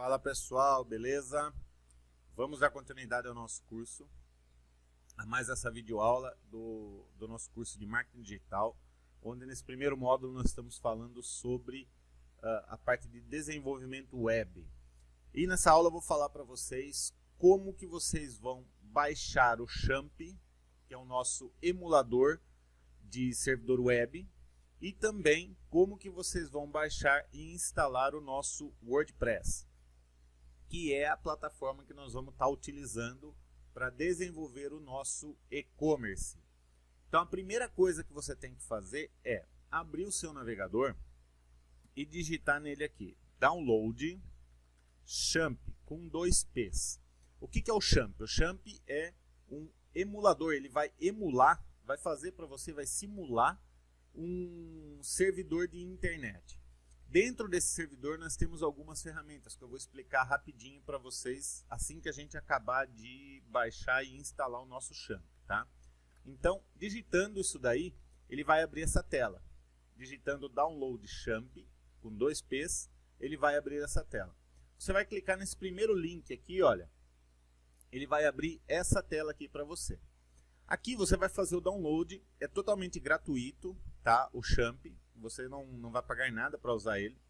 Fala pessoal, beleza? Vamos dar continuidade ao nosso curso, a mais essa videoaula do nosso curso de Marketing Digital, onde nesse primeiro módulo nós estamos falando sobre a parte de desenvolvimento web. E nessa aula eu vou falar para vocês como que vocês vão baixar o Champ, que é o nosso emulador de servidor web, e também como que vocês vão baixar e instalar o nosso WordPress, que é a plataforma que nós vamos estar utilizando para desenvolver o nosso e-commerce. Então a primeira coisa que você tem que fazer é abrir o seu navegador e digitar nele aqui, download Champ com 2 P's. O que é o Champ? O Champ é um emulador, ele vai emular, vai fazer para você, vai simular um servidor de internet. Dentro desse servidor nós temos algumas ferramentas que eu vou explicar rapidinho para vocês assim que a gente acabar de baixar e instalar o nosso Champ, tá? Então, digitando isso daí, ele vai abrir essa tela. Digitando download Champ com 2 P's, ele vai abrir essa tela. Você vai clicar nesse primeiro link aqui, olha. Ele vai abrir essa tela aqui para você. Aqui você vai fazer o download, é totalmente gratuito, tá? O Champ, você não vai pagar nada para usar ele.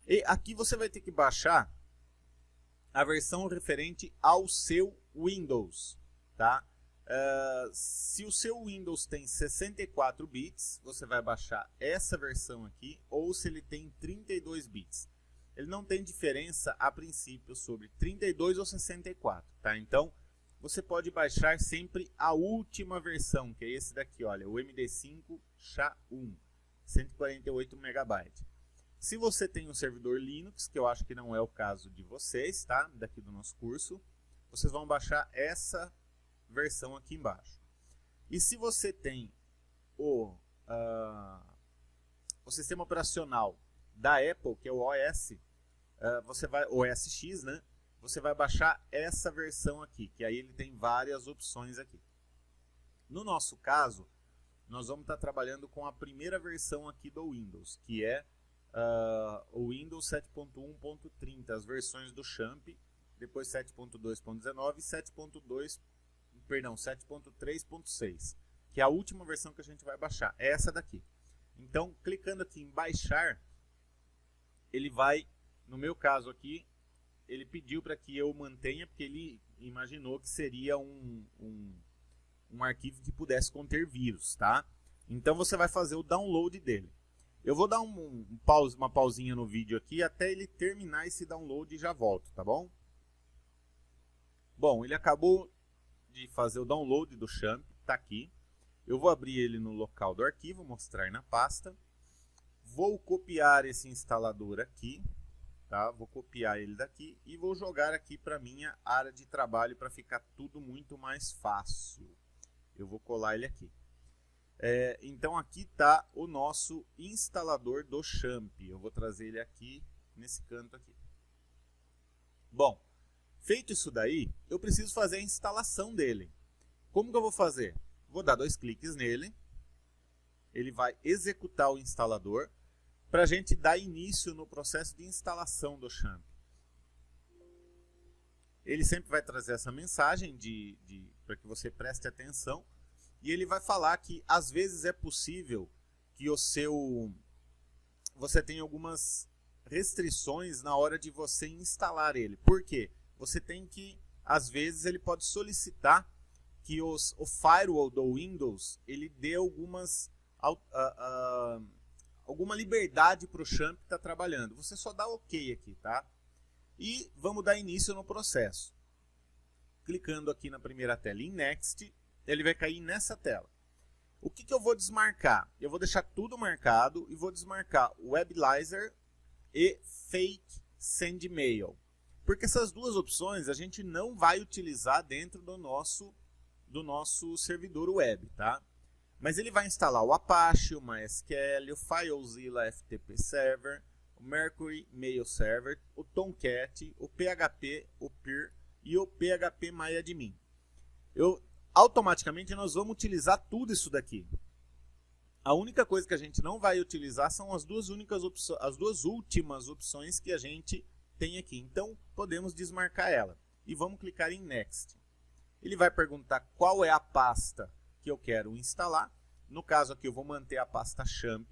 E aqui você vai ter que baixar a versão referente ao seu Windows, tá? Se o seu Windows tem 64 bits, você vai baixar essa versão aqui, ou se ele tem 32 bits. Ele não tem diferença a princípio sobre 32 ou 64, tá? Então, você pode baixar sempre a última versão, que é esse daqui, olha, o MD5 SHA-1, 148 MB. Se você tem um servidor Linux, que eu acho que não é o caso de vocês, tá? Daqui do nosso curso, vocês vão baixar essa versão aqui embaixo. E se você tem o sistema operacional da Apple, que é o OS, OS X, né? Você vai baixar essa versão aqui, que aí ele tem várias opções aqui. No nosso caso, nós vamos estar trabalhando com a primeira versão aqui do Windows, que é o Windows 7.1.30, as versões do Champ, depois 7.2.19 e 7.3.6, que é a última versão que a gente vai baixar, é essa daqui. Então, clicando aqui em baixar, ele vai, no meu caso aqui, ele pediu para que eu mantenha, porque ele imaginou que seria um arquivo que pudesse conter vírus, tá? Então você vai fazer o download dele. Eu vou dar uma pausinha no vídeo aqui até ele terminar esse download e já volto, tá bom? Bom, ele acabou de fazer o download do Champ, tá aqui. Eu vou abrir ele no local do arquivo, mostrar na pasta. Vou copiar esse instalador aqui. Tá? Vou copiar ele daqui e vou jogar aqui para minha área de trabalho para ficar tudo muito mais fácil. Eu vou colar ele aqui. Então aqui está o nosso instalador do Champ. Eu vou trazer ele aqui nesse canto aqui. Bom, feito isso daí, eu preciso fazer a instalação dele. Como que eu vou fazer? Vou dar 2 cliques nele. Ele vai executar o instalador, para a gente dar início no processo de instalação do Champ. Ele sempre vai trazer essa mensagem para que você preste atenção, e ele vai falar que às vezes é possível que você tenha algumas restrições na hora de você instalar ele. Por quê? Você tem que, às vezes, ele pode solicitar que o firewall do Windows ele dê alguma liberdade para o Champ que está trabalhando. Você só dá OK aqui, tá? E vamos dar início no processo. Clicando aqui na primeira tela em Next, ele vai cair nessa tela. O que eu vou desmarcar? Eu vou deixar tudo marcado e vou desmarcar o Weblyzer e Fake Send Mail. Porque essas duas opções a gente não vai utilizar dentro do nosso servidor web, tá? Mas ele vai instalar o Apache, o MySQL, o FileZilla FTP Server, o Mercury Mail Server, o Tomcat, o PHP, o PIR e o PHP MyAdmin. Automaticamente nós vamos utilizar tudo isso daqui. A única coisa que a gente não vai utilizar são as duas últimas opções que a gente tem aqui. Então, podemos desmarcar ela. E vamos clicar em Next. Ele vai perguntar qual é a pasta que eu quero instalar. No caso aqui, eu vou manter a pasta Champ.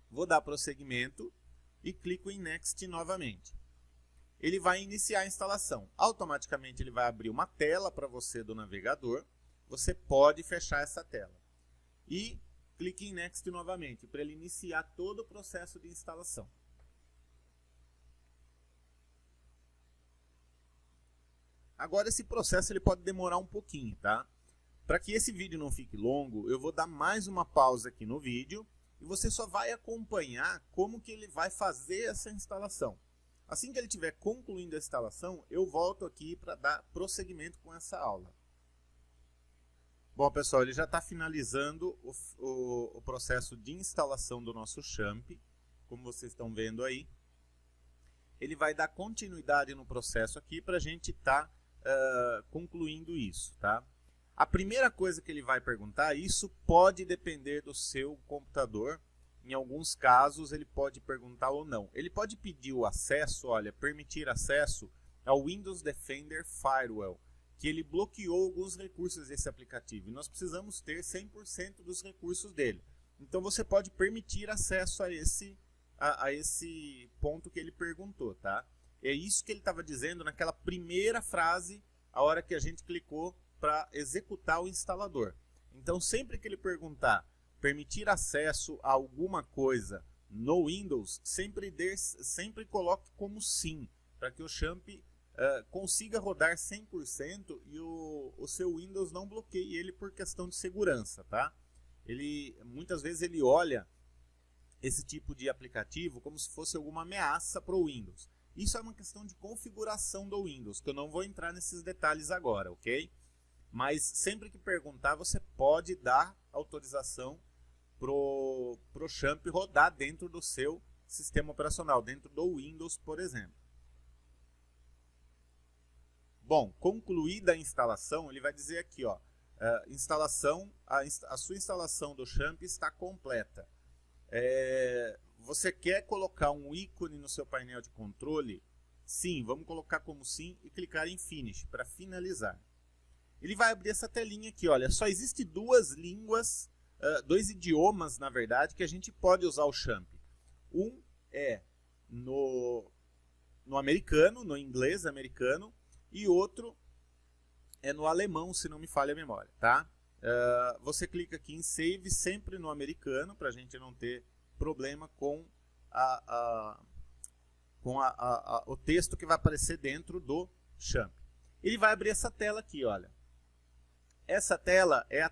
Vou dar prosseguimento e clico em Next novamente. Ele vai iniciar a instalação. Automaticamente, ele vai abrir uma tela para você do navegador. Você pode fechar essa tela. E clique em Next novamente, para ele iniciar todo o processo de instalação. Agora, esse processo ele pode demorar um pouquinho, tá? Para que esse vídeo não fique longo, eu vou dar mais uma pausa aqui no vídeo e você só vai acompanhar como que ele vai fazer essa instalação. Assim que ele estiver concluindo a instalação, eu volto aqui para dar prosseguimento com essa aula. Bom, pessoal, ele já está finalizando o processo de instalação do nosso Champ, como vocês estão vendo aí. Ele vai dar continuidade no processo aqui para a gente estar concluindo isso, tá? A primeira coisa que ele vai perguntar, isso pode depender do seu computador. Em alguns casos ele pode perguntar ou não. Ele pode pedir o acesso, olha, permitir acesso ao Windows Defender Firewall, que ele bloqueou alguns recursos desse aplicativo. E nós precisamos ter 100% dos recursos dele. Então você pode permitir acesso a esse ponto que ele perguntou, tá? É isso que ele estava dizendo naquela primeira frase, a hora que a gente clicou para executar o instalador. Então, sempre que ele perguntar permitir acesso a alguma coisa no Windows, sempre coloque como sim, para que o Champ consiga rodar 100% e o seu Windows não bloqueie ele por questão de segurança, tá? Muitas vezes ele olha esse tipo de aplicativo como se fosse alguma ameaça para o Windows. Isso é uma questão de configuração do Windows, que eu não vou entrar nesses detalhes agora, ok? Mas sempre que perguntar, você pode dar autorização pro Champ rodar dentro do seu sistema operacional, dentro do Windows, por exemplo. Bom, concluída a instalação, ele vai dizer aqui, ó, a sua instalação do Champ está completa. Você quer colocar um ícone no seu painel de controle? Sim, vamos colocar como sim e clicar em Finish para finalizar. Ele vai abrir essa telinha aqui, olha, só existe duas línguas, dois idiomas, na verdade, que a gente pode usar o Champ. Um é no americano, no inglês americano, e outro é no alemão, se não me falha a memória, tá? Você clica aqui em Save, sempre no americano, para a gente não ter problema com o texto que vai aparecer dentro do Champ. Ele vai abrir essa tela aqui, olha. Essa tela é a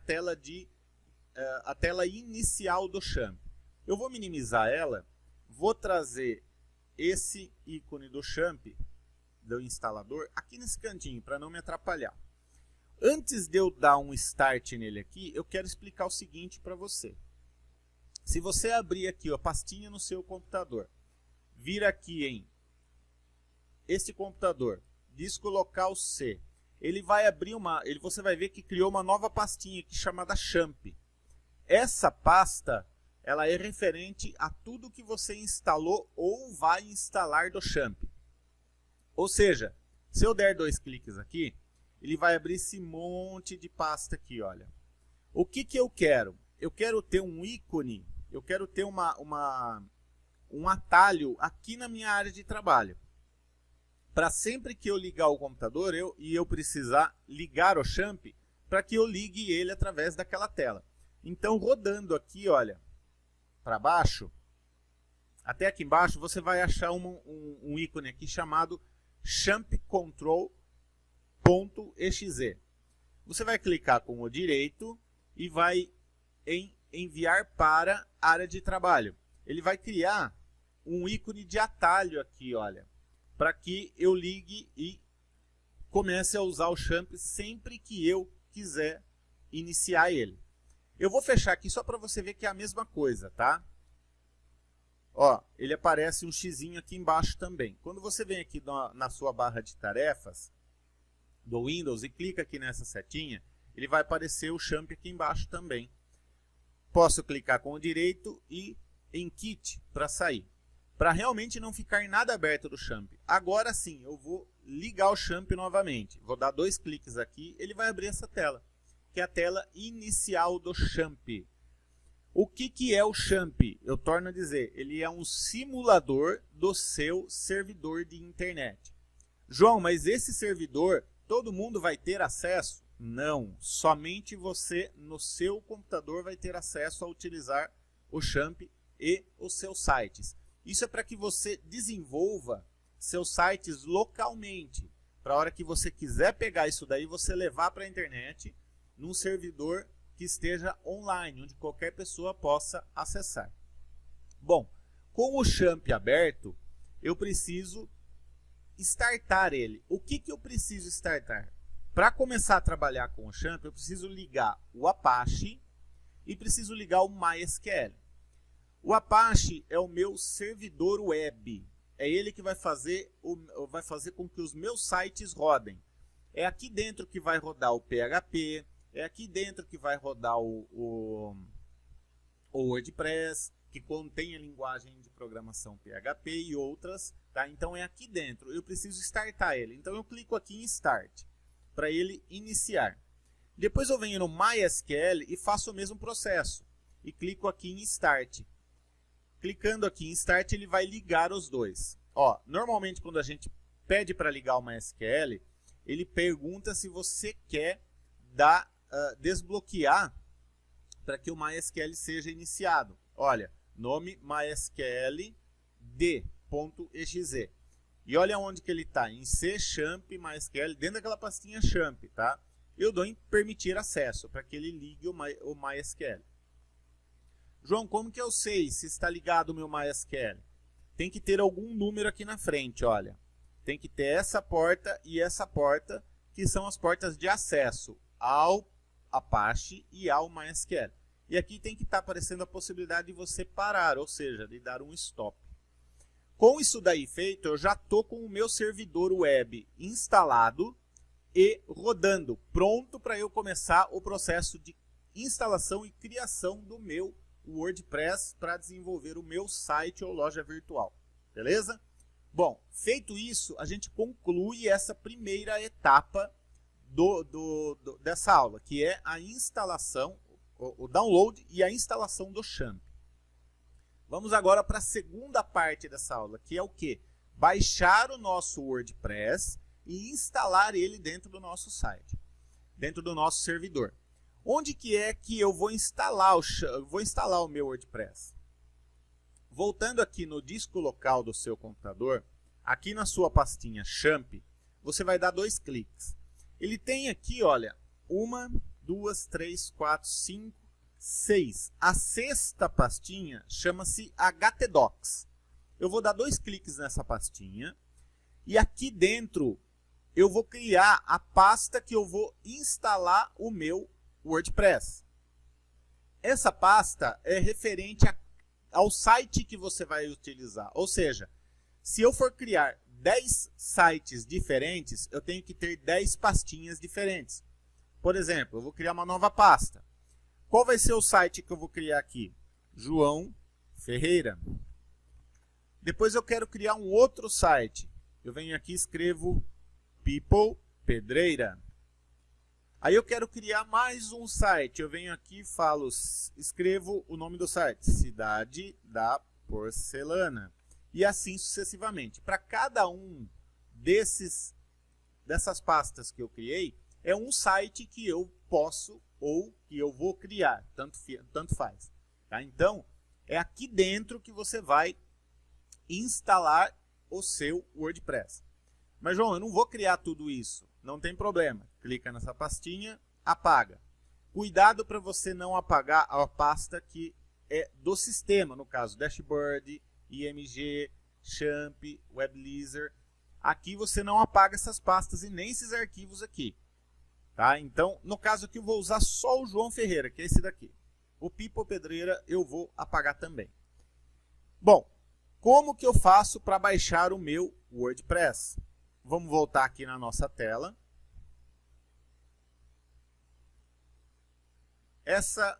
tela inicial do Champ. Eu vou minimizar ela, vou trazer esse ícone do Champ, do instalador, aqui nesse cantinho, para não me atrapalhar. Antes de eu dar um Start nele aqui, eu quero explicar o seguinte para você. Se você abrir aqui a pastinha no seu computador, vir aqui em este computador, disco local C, ele vai abrir você vai ver que criou uma nova pastinha aqui chamada Champ. Essa pasta, ela é referente a tudo que você instalou ou vai instalar do Champ. Ou seja, se eu der 2 cliques aqui, ele vai abrir esse monte de pasta aqui, olha. O que eu quero? Eu quero ter um ícone, eu quero ter um atalho aqui na minha área de trabalho. Para sempre que eu ligar o computador eu precisar ligar o Champ, para que eu ligue ele através daquela tela. Então, rodando aqui, olha, para baixo, até aqui embaixo, você vai achar um ícone aqui chamado champcontrol.exe. Você vai clicar com o direito e vai em enviar para área de trabalho. Ele vai criar um ícone de atalho aqui, olha, para que eu ligue e comece a usar o Champ sempre que eu quiser iniciar ele. Eu vou fechar aqui só para você ver que é a mesma coisa, tá? Ó, ele aparece um xizinho aqui embaixo também. Quando você vem aqui na sua barra de tarefas do Windows e clica aqui nessa setinha, ele vai aparecer o Champ aqui embaixo também. Posso clicar com o direito e em Quit para sair. para realmente não ficar nada aberto do Champ. Agora sim, eu vou ligar o Champ novamente. Vou dar 2 cliques aqui, ele vai abrir essa tela, que é a tela inicial do Champ. O que é o Champ? Eu torno a dizer, ele é um simulador do seu servidor de internet. João, mas esse servidor, todo mundo vai ter acesso? Não, somente você no seu computador vai ter acesso a utilizar o Champ e os seus sites. Isso é para que você desenvolva seus sites localmente. Para a hora que você quiser pegar isso daí, você levar para a internet num servidor que esteja online, onde qualquer pessoa possa acessar. Bom, com o Champ aberto, eu preciso startar ele. O que eu preciso startar? Para começar a trabalhar com o Champ, eu preciso ligar o Apache e preciso ligar o MySQL. O Apache é o meu servidor web. É ele que vai fazer com que os meus sites rodem. É aqui dentro que vai rodar o PHP, é aqui dentro que vai rodar o WordPress, que contém a linguagem de programação PHP e outras. Tá? Então é aqui dentro. Eu preciso startar ele. Então eu clico aqui em Start, para ele iniciar. Depois eu venho no MySQL e faço o mesmo processo. E clico aqui em Start. Clicando aqui em Start, ele vai ligar os dois. Ó, normalmente, quando a gente pede para ligar o MySQL, ele pergunta se você quer desbloquear para que o MySQL seja iniciado. Olha, nome MySQL d.exe. E olha onde que ele está, em C, Champ, MySQL, dentro daquela pastinha Champ, tá? Eu dou em permitir acesso para que ele ligue o MySQL. João, como que eu sei se está ligado o meu MySQL? Tem que ter algum número aqui na frente, olha. Tem que ter essa porta e essa porta, que são as portas de acesso ao Apache e ao MySQL. E aqui tem que estar aparecendo a possibilidade de você parar, ou seja, de dar um stop. Com isso daí feito, eu já estou com o meu servidor web instalado e rodando, pronto para eu começar o processo de instalação e criação do meu WordPress para desenvolver o meu site ou loja virtual. Beleza? Bom, feito isso, a gente conclui essa primeira etapa dessa aula, que é a instalação, o download e a instalação do Champ. Vamos agora para a segunda parte dessa aula, que é o quê? Baixar o nosso WordPress e instalar ele dentro do nosso site, dentro do nosso servidor. Onde que é que eu vou instalar o meu WordPress? Voltando aqui no disco local do seu computador, aqui na sua pastinha Champ, você vai dar 2 cliques. Ele tem aqui, olha, 1, 2, 3, 4, 5, 6. A sexta pastinha chama-se htdocs. Eu vou dar 2 cliques nessa pastinha e aqui dentro eu vou criar a pasta que eu vou instalar o meu WordPress. Essa pasta é referente ao site que você vai utilizar. Ou seja, se eu for criar 10 sites diferentes, eu tenho que ter 10 pastinhas diferentes. Por exemplo, eu vou criar uma nova pasta. Qual vai ser o site que eu vou criar aqui? João Ferreira. Depois eu quero criar um outro site. Eu venho aqui e escrevo People Pedreira. Aí eu quero criar mais um site. Eu venho aqui e escrevo o nome do site. Cidade da Porcelana. E assim sucessivamente. Para cada um dessas pastas que eu criei, é um site que eu posso ou que eu vou criar. Tanto faz. Tá? Então, é aqui dentro que você vai instalar o seu WordPress. Mas, João, eu não vou criar tudo isso. Não tem problema. Clica nessa pastinha, apaga. Cuidado para você não apagar a pasta que é do sistema, no caso, Dashboard, IMG, Champ, WebLeaser. Aqui você não apaga essas pastas e nem esses arquivos aqui. Tá? Então, no caso aqui, eu vou usar só o João Ferreira, que é esse daqui. O People Pedreira eu vou apagar também. Bom, como que eu faço para baixar o meu WordPress? Vamos voltar aqui na nossa tela. Essa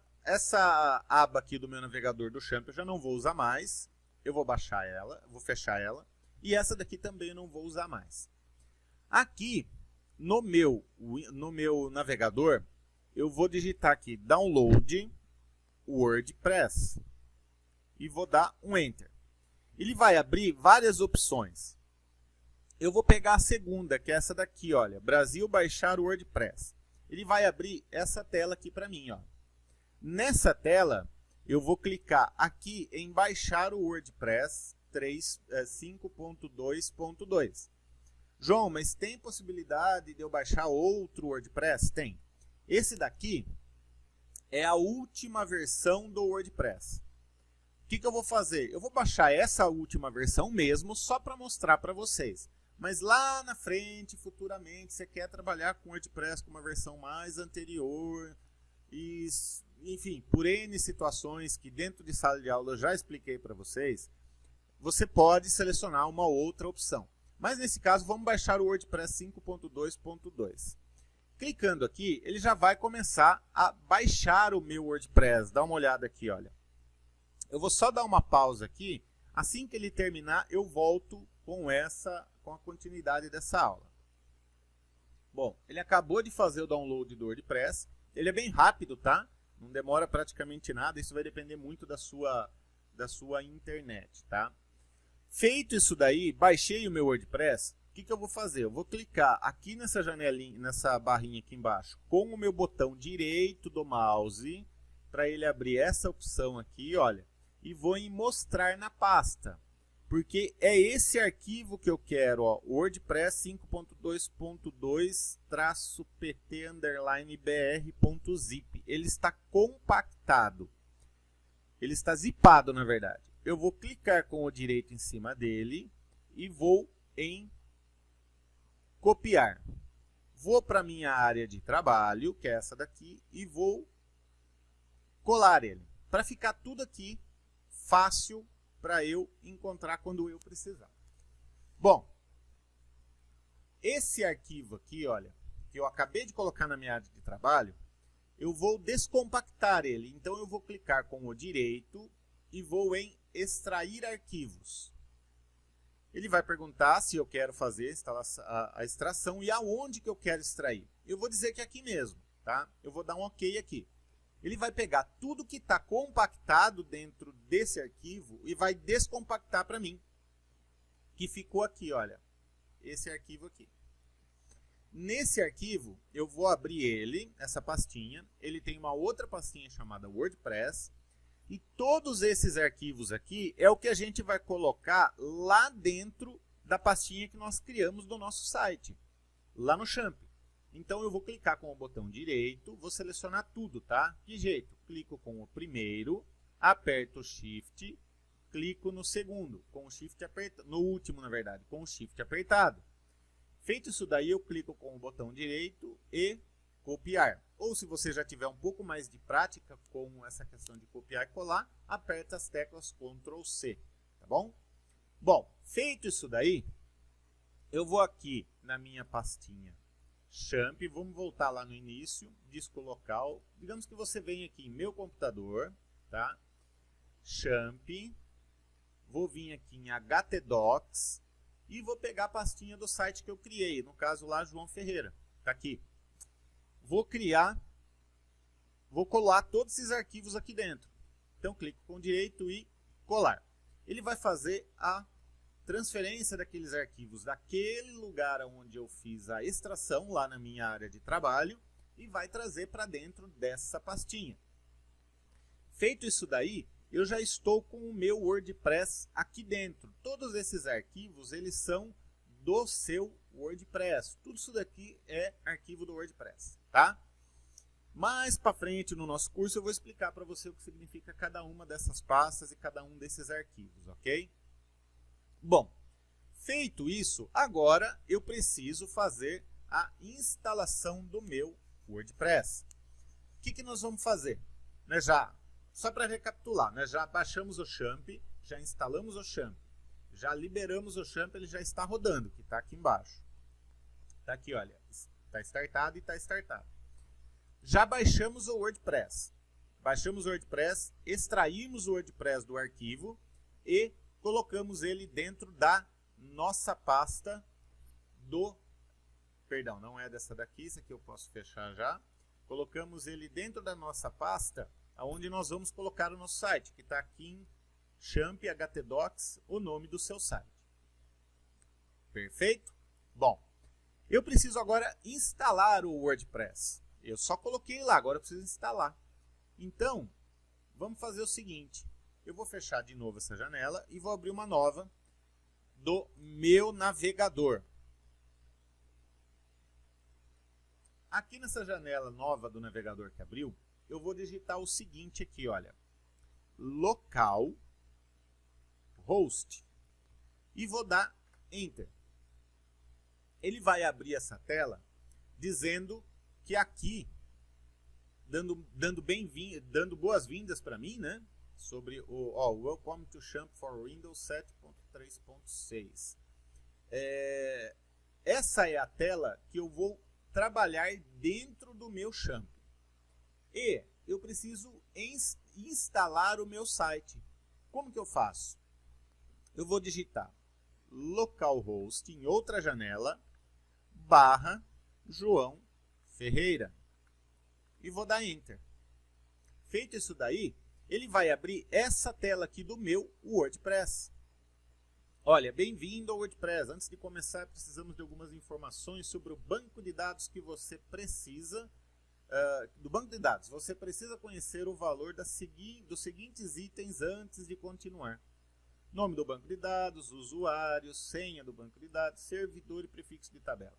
aba aqui do meu navegador do Champ eu já não vou usar mais. eu vou baixar ela, vou fechar ela. E essa daqui também eu não vou usar mais. Aqui, no meu navegador, eu vou digitar aqui Download WordPress. E vou dar um Enter. Ele vai abrir várias opções. Eu vou pegar a segunda, que é essa daqui, olha. Brasil baixar o WordPress. Ele vai abrir essa tela aqui para mim, ó. Nessa tela, eu vou clicar aqui em baixar o WordPress 5.2.2. João, mas tem possibilidade de eu baixar outro WordPress? Tem. Esse daqui é a última versão do WordPress. O que eu vou fazer? Eu vou baixar essa última versão mesmo, só para mostrar para vocês. Mas lá na frente, futuramente, você quer trabalhar com WordPress com uma versão mais anterior. E, enfim, por N situações que dentro de sala de aula eu já expliquei para vocês, você pode selecionar uma outra opção. Mas nesse caso, vamos baixar o WordPress 5.2.2. Clicando aqui, ele já vai começar a baixar o meu WordPress. Dá uma olhada aqui, olha. Eu vou só dar uma pausa aqui. Assim que ele terminar, eu volto com a continuidade dessa aula. Bom, ele acabou de fazer o download do WordPress. Ele é bem rápido, tá? Não demora praticamente nada. Isso vai depender muito da sua internet, tá? Feito isso daí, baixei o meu WordPress. O que eu vou fazer? Eu vou clicar aqui nessa janelinha, nessa barrinha aqui embaixo, com o meu botão direito do mouse, para ele abrir essa opção aqui, olha, e vou em mostrar na pasta, porque é esse arquivo que eu quero, ó, WordPress 5.2.2-pt_br.zip. Ele está compactado, ele está zipado, na verdade. Eu vou clicar com o direito em cima dele e vou em copiar. Vou para a minha área de trabalho, que é essa daqui, e vou colar ele, para ficar tudo aqui fácil para eu encontrar quando eu precisar. Bom, esse arquivo aqui, olha, que eu acabei de colocar na minha área de trabalho, eu vou descompactar ele. Então eu vou clicar com o direito e vou em extrair arquivos. Ele vai perguntar se eu quero fazer a extração e aonde que eu quero extrair. Eu vou dizer que é aqui mesmo, tá? Eu vou dar um OK aqui. Ele vai pegar tudo que está compactado dentro desse arquivo e vai descompactar para mim. Que ficou aqui, olha, esse arquivo aqui. Nesse arquivo, eu vou abrir ele, essa pastinha. Ele tem uma outra pastinha chamada WordPress. E todos esses arquivos aqui é o que a gente vai colocar lá dentro da pastinha que nós criamos do nosso site, lá no Champ. Então eu vou clicar com o botão direito, vou selecionar tudo, tá? Que jeito? Clico com o primeiro, aperto o Shift, clico no segundo, com o Shift apertado, no último na verdade, com o Shift apertado. Feito isso daí, eu clico com o botão direito e copiar. Ou se você já tiver um pouco mais de prática com essa questão de copiar e colar, aperta as teclas Ctrl C, tá bom? Bom, feito isso daí, eu vou aqui na minha pastinha Champ, vamos voltar lá no início, disco local, digamos que você vem aqui em meu computador, tá? Champ, vou vir aqui em htdocs e vou pegar a pastinha do site que eu criei, no caso lá João Ferreira, tá aqui. Vou colar todos esses arquivos aqui dentro. Então, clico com o direito e colar. Ele vai fazer a transferência daqueles arquivos daquele lugar onde eu fiz a extração, lá na minha área de trabalho, e vai trazer para dentro dessa pastinha. Feito isso daí, eu já estou com o meu WordPress aqui dentro. Todos esses arquivos, eles são do seu WordPress. Tudo isso daqui é arquivo do WordPress, tá? Mais para frente no nosso curso eu vou explicar para você o que significa cada uma dessas pastas e cada um desses arquivos, ok? Bom, feito isso, agora eu preciso fazer a instalação do meu WordPress. O que nós vamos fazer? Só para recapitular, já baixamos o Champ, já instalamos o Champ, já liberamos o Champ, ele já está rodando, que está aqui embaixo. Está aqui, olha, está startado e está startado. Já baixamos o WordPress. Baixamos o WordPress, extraímos o WordPress do arquivo e colocamos ele dentro da nossa pasta do... Perdão, não é dessa daqui, isso aqui eu posso fechar já. Colocamos ele dentro da nossa pasta, onde nós vamos colocar o nosso site, que está aqui em Champ HTDocs, o nome do seu site. Perfeito? Bom, eu preciso agora instalar o WordPress. Eu só coloquei lá, agora eu preciso instalar. Então, vamos fazer o seguinte. Eu vou fechar de novo essa janela e vou abrir uma nova do meu navegador. Aqui nessa janela nova do navegador que abriu, eu vou digitar o seguinte aqui, olha. Localhost. E vou dar Enter. Ele vai abrir essa tela dizendo que aqui, dando boas-vindas para mim, né? Sobre o Welcome to Champ for Windows 7.3.6. Essa é a tela que eu vou trabalhar dentro do meu Champ. E eu preciso instalar o meu site. Como que eu faço? Eu vou digitar localhost em outra janela, /João Ferreira. E vou dar Enter. Feito isso daí, ele vai abrir essa tela aqui do meu WordPress. Olha, bem-vindo ao WordPress. Antes de começar, precisamos de algumas informações sobre o banco de dados que você precisa. Do banco de dados, você precisa conhecer o valor dos seguintes itens antes de continuar. Nome do banco de dados, usuário, senha do banco de dados, servidor e prefixo de tabela.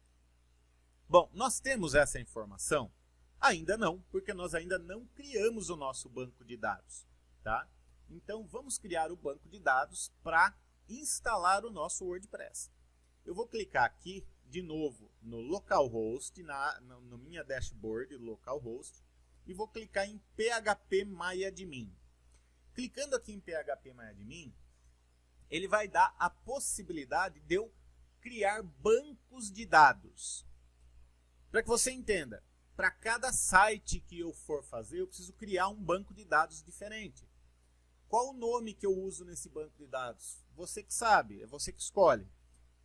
Bom, nós temos essa informação? Ainda não, porque nós ainda não criamos o nosso banco de dados. Tá? Então, vamos criar o banco de dados para instalar o nosso WordPress. Eu vou clicar aqui de novo no localhost, na minha dashboard localhost, e vou clicar em phpMyAdmin. Clicando aqui em phpMyAdmin, ele vai dar a possibilidade de eu criar bancos de dados. Para que você entenda, para cada site que eu for fazer, eu preciso criar um banco de dados diferente. Qual o nome que eu uso nesse banco de dados? Você que sabe, é você que escolhe.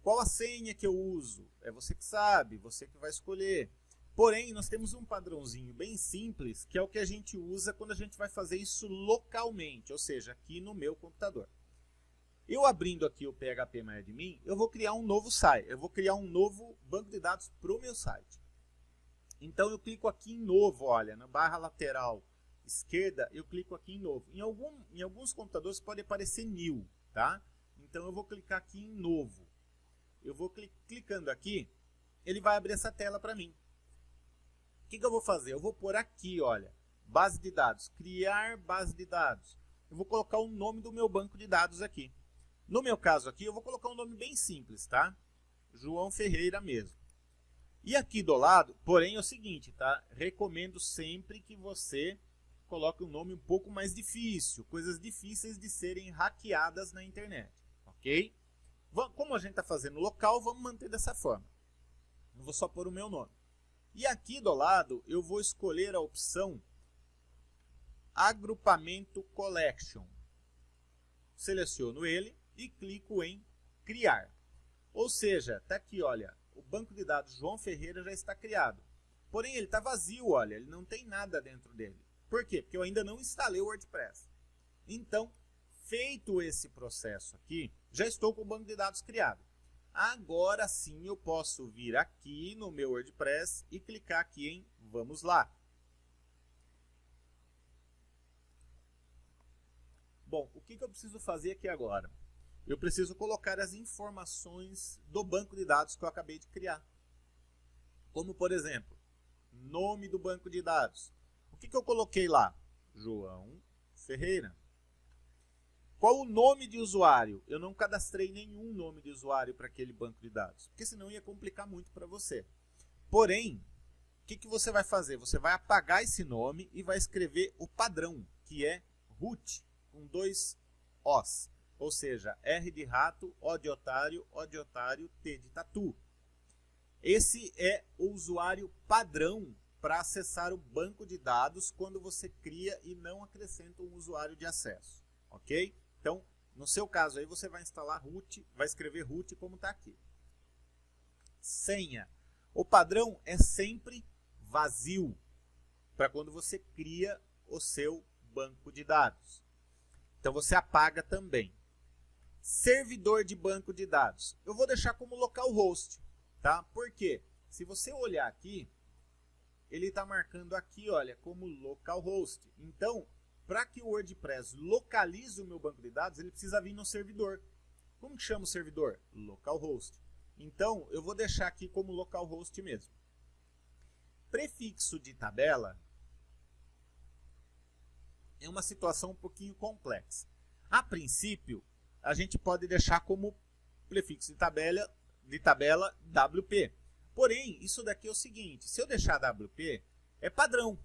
Qual a senha que eu uso? É você que sabe, você que vai escolher. Porém, nós temos um padrãozinho bem simples, que é o que a gente usa quando a gente vai fazer isso localmente, ou seja, aqui no meu computador. Eu abrindo aqui o phpMyAdmin, eu vou criar um novo site, eu vou criar um novo banco de dados para o meu site. Então eu clico aqui em novo, olha, na barra lateral esquerda, eu clico aqui em novo. Em alguns computadores pode aparecer new, tá? Então eu vou clicar aqui em novo. Eu vou clicando aqui, ele vai abrir essa tela para mim. O que eu vou fazer? Eu vou pôr aqui, olha, base de dados, criar base de dados. Eu vou colocar o nome do meu banco de dados aqui. No meu caso aqui, eu vou colocar um nome bem simples, tá? João Ferreira mesmo. E aqui do lado, porém é o seguinte, tá? Recomendo sempre que você coloque um nome um pouco mais difícil, coisas difíceis de serem hackeadas na internet, ok? Como a gente está fazendo local, vamos manter dessa forma. Eu vou só pôr o meu nome. E aqui do lado, eu vou escolher a opção Agrupamento Collection. Seleciono ele e clico em Criar. Ou seja, está aqui, olha, o banco de dados João Ferreira já está criado. Porém, ele está vazio, olha, ele não tem nada dentro dele. Por quê? Porque eu ainda não instalei o WordPress. Então, feito esse processo aqui, já estou com o banco de dados criado. Agora sim eu posso vir aqui no meu WordPress e clicar aqui em Vamos lá. Bom, o que eu preciso fazer aqui agora? Eu preciso colocar as informações do banco de dados que eu acabei de criar. Como, por exemplo, nome do banco de dados. O que eu coloquei lá? João Ferreira. Qual o nome de usuário? Eu não cadastrei nenhum nome de usuário para aquele banco de dados, porque senão ia complicar muito para você. Porém, o que você vai fazer? Você vai apagar esse nome e vai escrever o padrão, que é root, com 2 Os. Ou seja, R de rato, O de otário, T de tatu. Esse é o usuário padrão para acessar o banco de dados quando você cria e não acrescenta um usuário de acesso. Ok? Então, No seu caso aí você vai instalar root, vai escrever root como está aqui. Senha. O padrão é sempre vazio, para quando você cria o seu banco de dados. Então você apaga também. Servidor de banco de dados. Eu vou deixar como localhost, tá? Por quê? Se você olhar aqui, ele está marcando aqui, olha, como localhost. Então, para que o WordPress localize o meu banco de dados, ele precisa vir no servidor. Como que chama o servidor? Localhost. Então, eu vou deixar aqui como localhost mesmo. Prefixo de tabela é uma situação um pouquinho complexa. A princípio, a gente pode deixar como prefixo de tabela WP. Porém, isso daqui é o seguinte, se eu deixar WP, é padrão.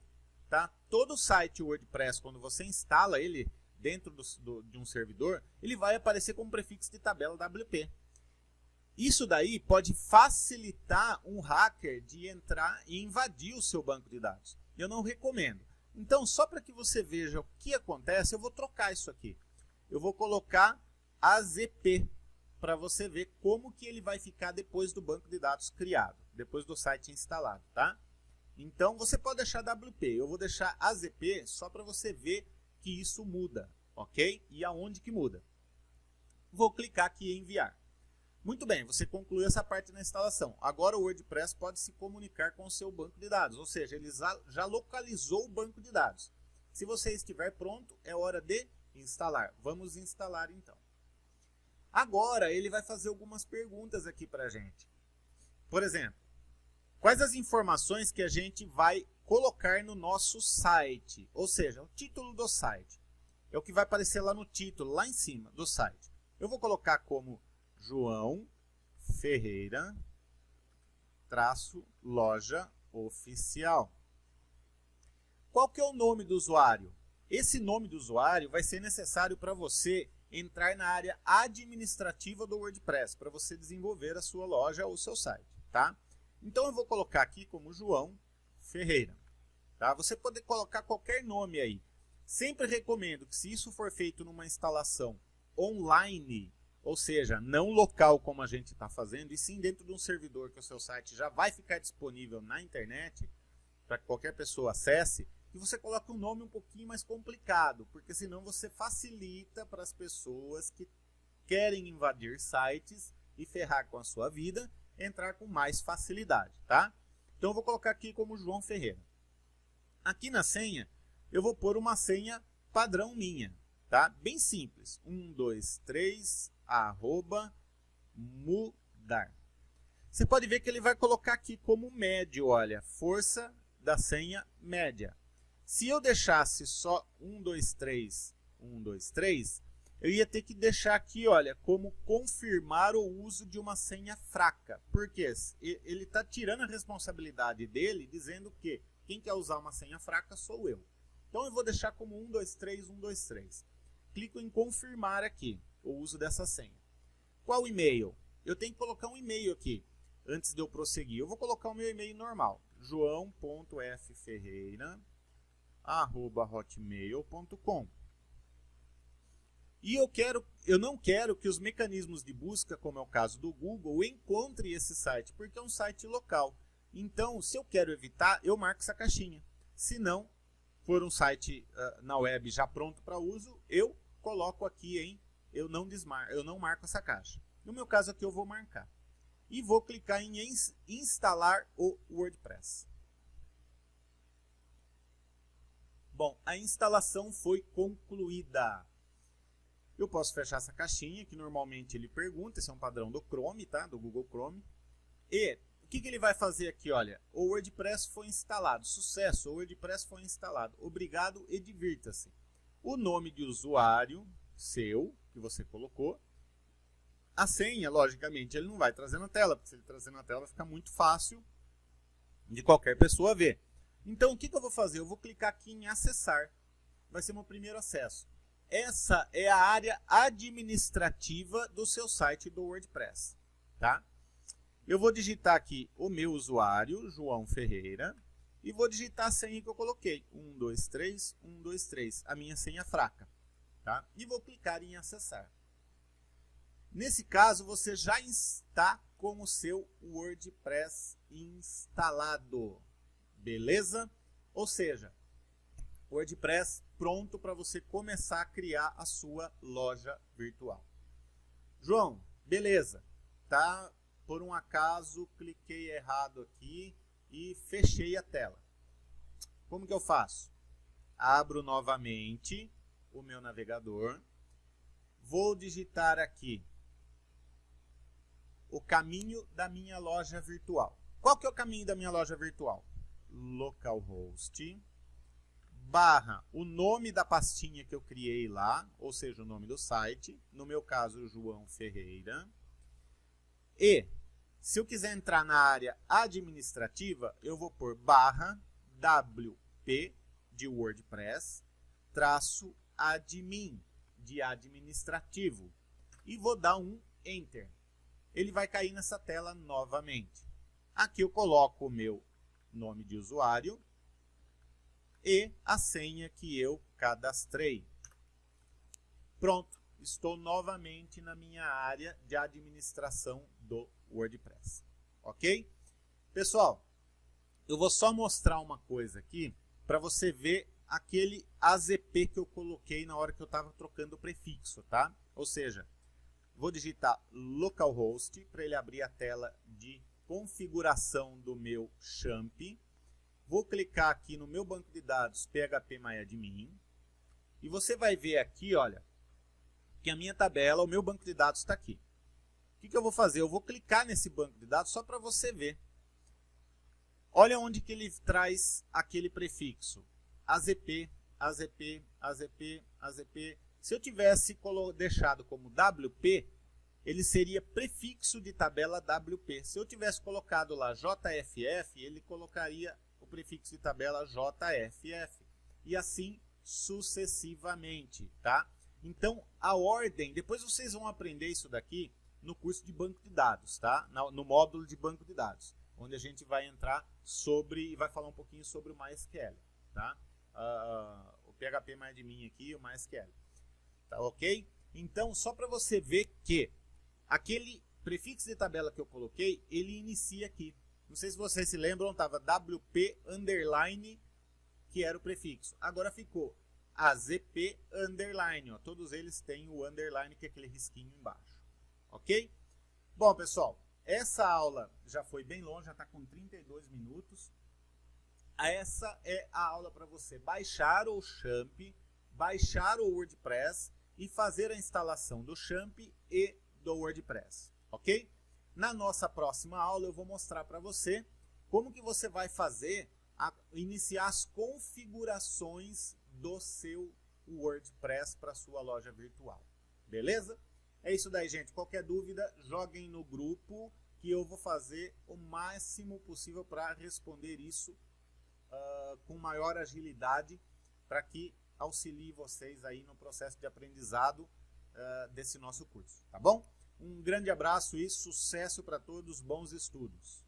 Tá? Todo site WordPress, quando você instala ele dentro de um servidor, ele vai aparecer como prefixo de tabela WP. Isso daí pode facilitar um hacker de entrar e invadir o seu banco de dados. Eu não recomendo. Então, só para que você veja o que acontece, eu vou trocar isso aqui. Eu vou colocar AZP, para você ver como que ele vai ficar depois do banco de dados criado, depois do site instalado, tá? Então, você pode deixar WP, eu vou deixar AZP só para você ver que isso muda, ok? E aonde que muda. Vou clicar aqui em enviar. Muito bem, você concluiu essa parte da instalação. Agora o WordPress pode se comunicar com o seu banco de dados, ou seja, ele já localizou o banco de dados. Se você estiver pronto, é hora de instalar. Vamos instalar então. Agora ele vai fazer algumas perguntas aqui para a gente. Por exemplo, quais as informações que a gente vai colocar no nosso site? Ou seja, o título do site. É o que vai aparecer lá no título, lá em cima do site. Eu vou colocar como João Ferreira -loja oficial. Qual que é o nome do usuário? Esse nome do usuário vai ser necessário para você entrar na área administrativa do WordPress, para você desenvolver a sua loja ou o seu site, tá? Então eu vou colocar aqui como João Ferreira, tá? Você pode colocar qualquer nome aí. Sempre recomendo que, se isso for feito numa instalação online, ou seja, não local como a gente está fazendo, e sim dentro de um servidor que o seu site já vai ficar disponível na internet, para que qualquer pessoa acesse, que você coloque um nome um pouquinho mais complicado, porque senão você facilita para as pessoas que querem invadir sites e ferrar com a sua vida, entrar com mais facilidade, tá? Então eu vou colocar aqui como João Ferreira. Aqui na senha, eu vou pôr uma senha padrão minha, tá? Bem simples, 1, 2, 3, @mudar. Você pode ver que ele vai colocar aqui como médio, olha, força da senha média. Se eu deixasse só 1, 2, 3, 1, 2, 3, eu ia ter que deixar aqui, olha, como confirmar o uso de uma senha fraca. Por quê? Ele está tirando a responsabilidade dele, dizendo que quem quer usar uma senha fraca sou eu. Então eu vou deixar como 1, 2, 3, 1, 2, 3. Clico em confirmar aqui o uso dessa senha. Qual e-mail? Eu tenho que colocar um e-mail aqui antes de eu prosseguir. Eu vou colocar o meu e-mail normal, joão.fferreira@hotmail.com. E eu não quero que os mecanismos de busca, como é o caso do Google, encontre esse site, porque é um site local. Então, se eu quero evitar, eu marco essa caixinha. Se não for um site na web já pronto para uso, eu coloco aqui em eu não marco essa caixa. No meu caso aqui eu vou marcar. E vou clicar em instalar o WordPress. Bom, a instalação foi concluída. Eu posso fechar essa caixinha, que normalmente ele pergunta, esse é um padrão do Chrome, tá? Do Google Chrome. E o que ele vai fazer aqui? Olha, o WordPress foi instalado. Sucesso, o WordPress foi instalado. Obrigado e divirta-se. O nome de usuário seu, que você colocou. A senha, logicamente, ele não vai trazer na tela, porque se ele trazer na tela fica muito fácil de qualquer pessoa ver. Então, o que eu vou fazer? Eu vou clicar aqui em acessar. Vai ser o meu primeiro acesso. Essa é a área administrativa do seu site do WordPress, tá? Eu vou digitar aqui o meu usuário, João Ferreira, e vou digitar a senha que eu coloquei, 1, 2, 3, 1, 2, 3, a minha senha fraca, tá? E vou clicar em acessar. Nesse caso, você já está com o seu WordPress instalado, beleza? Ou seja, WordPress pronto para você começar a criar a sua loja virtual. João, beleza, tá? Por um acaso, cliquei errado aqui e fechei a tela. Como que eu faço? Abro novamente o meu navegador, vou digitar aqui o caminho da minha loja virtual. Qual que é o caminho da minha loja virtual? Localhost, barra o nome da pastinha que eu criei lá, ou seja, o nome do site, no meu caso, João Ferreira. E, se eu quiser entrar na área administrativa, eu vou pôr barra WP de WordPress, traço admin, de administrativo, e vou dar um Enter. Ele vai cair nessa tela novamente. Aqui eu coloco o meu nome de usuário e a senha que eu cadastrei. Pronto, estou novamente na minha área de administração do WordPress. Ok? Pessoal, eu vou só mostrar uma coisa aqui para você ver aquele AZP que eu coloquei na hora que eu estava trocando o prefixo, tá? Ou seja, vou digitar localhost para ele abrir a tela de configuração do meu champ. Vou clicar aqui no meu banco de dados phpMyAdmin e você vai ver aqui, olha, que a minha tabela, o meu banco de dados está aqui. O que eu vou fazer? Eu vou clicar nesse banco de dados só para você ver. Olha onde que ele traz aquele prefixo. AZP, AZP, AZP, AZP. Se eu tivesse deixado como WP, ele seria prefixo de tabela WP. Se eu tivesse colocado lá JFF, ele colocaria o prefixo de tabela JFF. E assim sucessivamente, tá? Então, a ordem, depois vocês vão aprender isso daqui no curso de banco de dados, tá? No módulo de banco de dados, onde a gente vai entrar sobre e vai falar um pouquinho sobre o MySQL, tá? O phpMyAdmin aqui e o MySQL, tá ok? Então, só para você ver que aquele prefixo de tabela que eu coloquei, ele inicia aqui. Não sei se vocês se lembram, estava WP underline, que era o prefixo. Agora ficou AZP underline, ó. Todos eles têm o underline, que é aquele risquinho embaixo. Ok? Bom, pessoal, essa aula já foi bem longe, já está com 32 minutos. Essa é a aula para você baixar o Champ, baixar o WordPress e fazer a instalação do Champ e do WordPress, ok? Na nossa próxima aula eu vou mostrar para você como que você vai iniciar as configurações do seu WordPress para sua loja virtual, beleza? É isso daí, gente. Qualquer dúvida, joguem no grupo que eu vou fazer o máximo possível para responder isso com maior agilidade, para que auxilie vocês aí no processo de aprendizado desse nosso curso, tá bom? Um grande abraço e sucesso para todos, bons estudos!